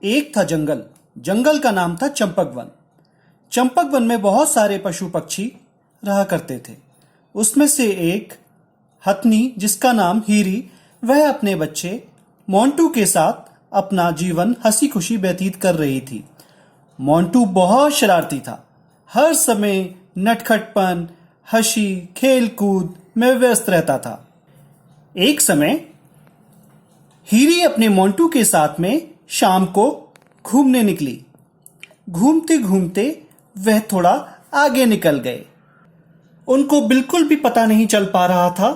एक था जंगल। जंगल का नाम था चंपक वन। चंपक वन में बहुत सारे पशु पक्षी रहा करते थे। उसमें से एक हथनी, जिसका नाम हीरी, वह अपने बच्चे मोंटू के साथ अपना जीवन हंसी खुशी व्यतीत कर रही थी। मोंटू बहुत शरारती था। हर समय नटखटपन, हंसी, खेल कूद में व्यस्त रहता था। एक समय हीरी अपने मोंटू के साथ में शाम को घूमने निकली। घूमते घूमते वह थोड़ा आगे निकल गए। उनको बिल्कुल भी पता नहीं चल पा रहा था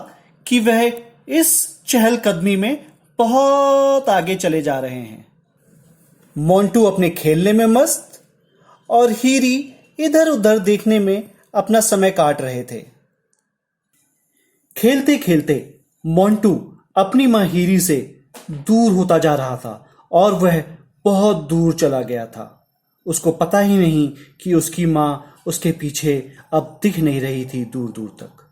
कि वह इस चहलकदमी में बहुत आगे चले जा रहे हैं। मोंटू अपने खेलने में मस्त और हीरी इधर उधर देखने में अपना समय काट रहे थे। खेलते खेलते मोंटू अपनी मां हीरी से दूर होता जा रहा था और वह बहुत दूर चला गया था। उसको पता ही नहीं कि उसकी मां उसके पीछे अब दिख नहीं रही थी दूर दूर तक।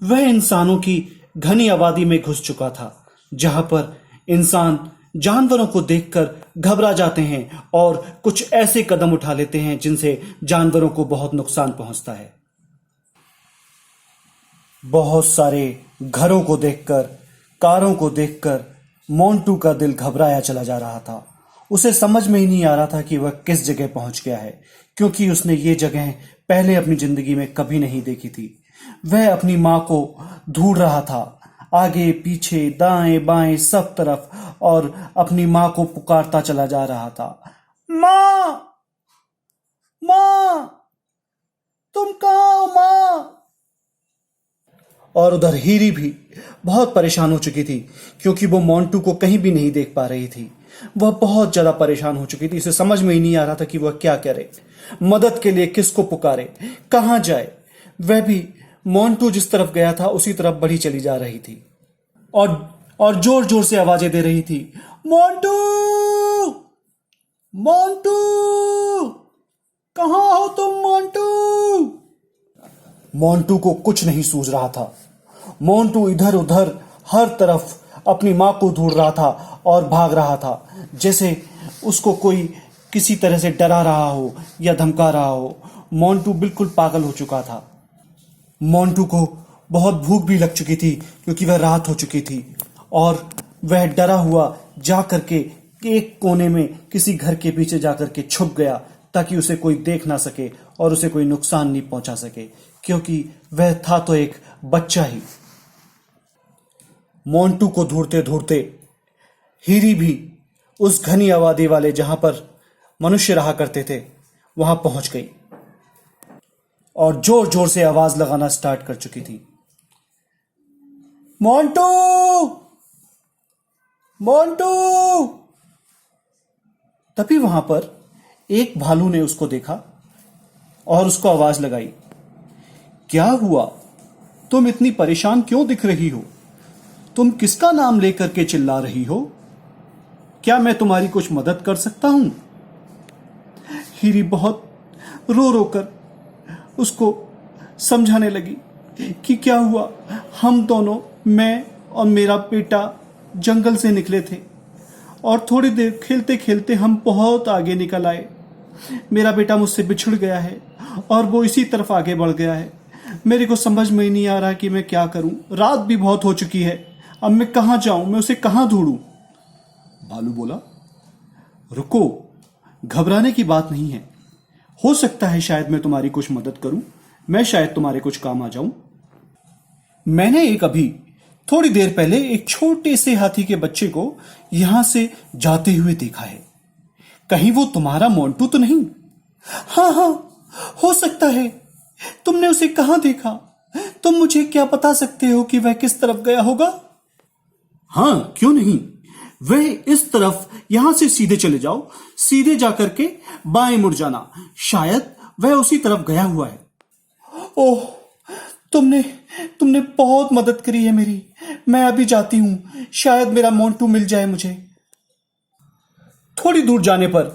वह इंसानों की घनी आबादी में घुस चुका था, जहां पर इंसान जानवरों को देखकर घबरा जाते हैं और कुछ ऐसे कदम उठा लेते हैं जिनसे जानवरों को बहुत नुकसान पहुंचता है। बहुत सारे घरों को देखकर, कारों को देखकर मोंटू का दिल घबराया चला जा रहा था। उसे समझ में ही नहीं आ रहा था कि वह किस जगह पहुंच गया है, क्योंकि उसने ये जगह पहले अपनी जिंदगी में कभी नहीं देखी थी। वह अपनी मां को ढूंढ रहा था, आगे पीछे दाएं बाएं सब तरफ, और अपनी मां को पुकारता चला जा रहा था। मां, मां, तुम कहां हो मां? और उधर हीरी भी बहुत परेशान हो चुकी थी, क्योंकि वो मोंटू को कहीं भी नहीं देख पा रही थी। वह बहुत ज्यादा परेशान हो चुकी थी। उसे समझ में ही नहीं आ रहा था कि वह क्या करे, मदद के लिए किसको पुकारे, कहां जाए। वह भी मोंटू जिस तरफ गया था उसी तरफ बढ़ी चली जा रही थी और जोर जोर से आवाजें दे रही थी, मोंटू, मोंटू, कहां हो तुम मोंटू? मोंटू को कुछ नहीं सूझ रहा था। मोंटू इधर उधर हर तरफ अपनी मां को ढूंढ रहा था और भाग रहा था, जैसे उसको कोई किसी तरह से डरा रहा हो या धमका रहा हो। मोंटू बिल्कुल पागल हो चुका था। मोंटू को बहुत भूख भी लग चुकी थी, क्योंकि वह रात हो चुकी थी, और वह डरा हुआ जा करके एक कोने में किसी घर के पीछे जाकर के छुप गया, ताकि उसे कोई देख ना सके और उसे कोई नुकसान नहीं पहुंचा सके, क्योंकि वह था तो एक बच्चा ही। मोंटू को ढूंढते ढूंढते हीरी भी उस घनी आबादी वाले, जहां पर मनुष्य रहा करते थे, वहां पहुंच गई और जोर जोर से आवाज लगाना स्टार्ट कर चुकी थी। मोंटू, मोंटू! तभी वहां पर एक भालू ने उसको देखा और उसको आवाज लगाई। क्या हुआ? तुम इतनी परेशान क्यों दिख रही हो? तुम किसका नाम लेकर के चिल्ला रही हो? क्या मैं तुम्हारी कुछ मदद कर सकता हूं? हीरी बहुत रो रो कर उसको समझाने लगी कि क्या हुआ। हम दोनों, मैं और मेरा बेटा, जंगल से निकले थे और थोड़ी देर खेलते खेलते हम बहुत आगे निकल आए। मेरा बेटा मुझसे बिछुड़ गया है और वो इसी तरफ आगे बढ़ गया है। मेरे को समझ में ही नहीं आ रहा कि मैं क्या करूं। रात भी बहुत हो चुकी है। अब मैं कहां जाऊं? मैं उसे कहां ढूंढूं? भालू बोला, रुको, घबराने की बात नहीं है। हो सकता है शायद मैं तुम्हारी कुछ मदद करूं। मैं शायद तुम्हारे कुछ काम आ जाऊं। मैंने अभी थोड़ी देर पहले एक छोटे से हाथी के बच्चे को यहां से जाते हुए देखा है। कहीं वो तुम्हारा मोंटू तो नहीं? हाँ हाँ, हो सकता है। तुमने उसे कहां देखा? तुम मुझे क्या बता सकते हो कि वह किस तरफ गया होगा? हाँ, क्यों नहीं। वह इस तरफ, यहां से सीधे चले जाओ, सीधे जाकर के बाएं मुड़ जाना, शायद वह उसी तरफ गया हुआ है। ओह, तुमने तुमने बहुत मदद करी है मेरी। मैं अभी जाती हूं, शायद मेरा मोंटू मिल जाए मुझे। थोड़ी दूर जाने पर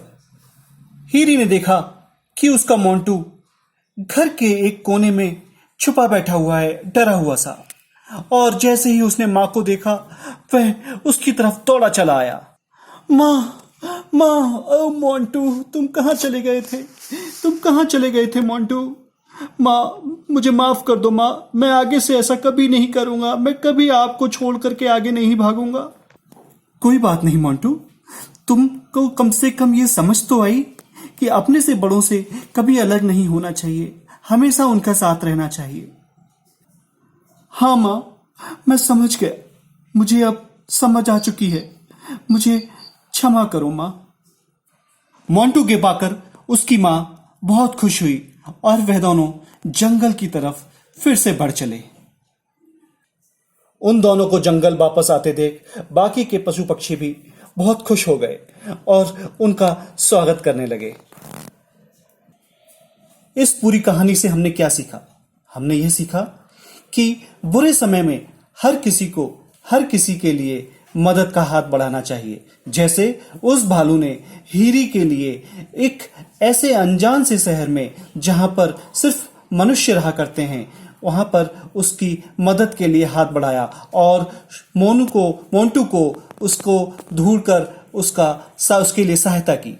हीरी ने देखा कि उसका मोंटू घर के एक कोने में छुपा बैठा हुआ है, डरा हुआ सा। और जैसे ही उसने मां को देखा, वह उसकी तरफ दौड़ा चला आया। मां, माँ, ओ मोंटू, तुम कहाँ चले गए थे? तुम कहाँ चले गए थे मोंटू? माँ, मुझे माफ कर दो माँ, मैं आगे से ऐसा कभी नहीं करूंगा। मैं कभी आपको छोड़ करके आगे नहीं भागूंगा। कोई बात नहीं मोंटू, तुमको कम से कम ये समझ तो आई कि अपने से बड़ों से कभी अलग नहीं होना चाहिए, हमेशा उनका साथ रहना चाहिए। हाँ माँ, मैं समझ गया। मुझे अब समझ आ चुकी है। मुझे क्षमा करो माँ। मोंटू के पाकर उसकी माँ बहुत खुश हुई और वह दोनों जंगल की तरफ फिर से बढ़ चले। उन दोनों को जंगल वापस आते देख बाकी के पशु पक्षी भी बहुत खुश हो गए और उनका स्वागत करने लगे। इस पूरी कहानी से हमने क्या सीखा? हमने यह सीखा कि बुरे समय में हर किसी के लिए मदद का हाथ बढ़ाना चाहिए। जैसे उस भालू ने हीरी के लिए एक ऐसे अनजान से शहर में जहां पर सिर्फ मनुष्य रहा करते हैं, वहां पर उसकी मदद के लिए हाथ बढ़ाया और मोंटू को उसको ढूंढकर उसके लिए सहायता की।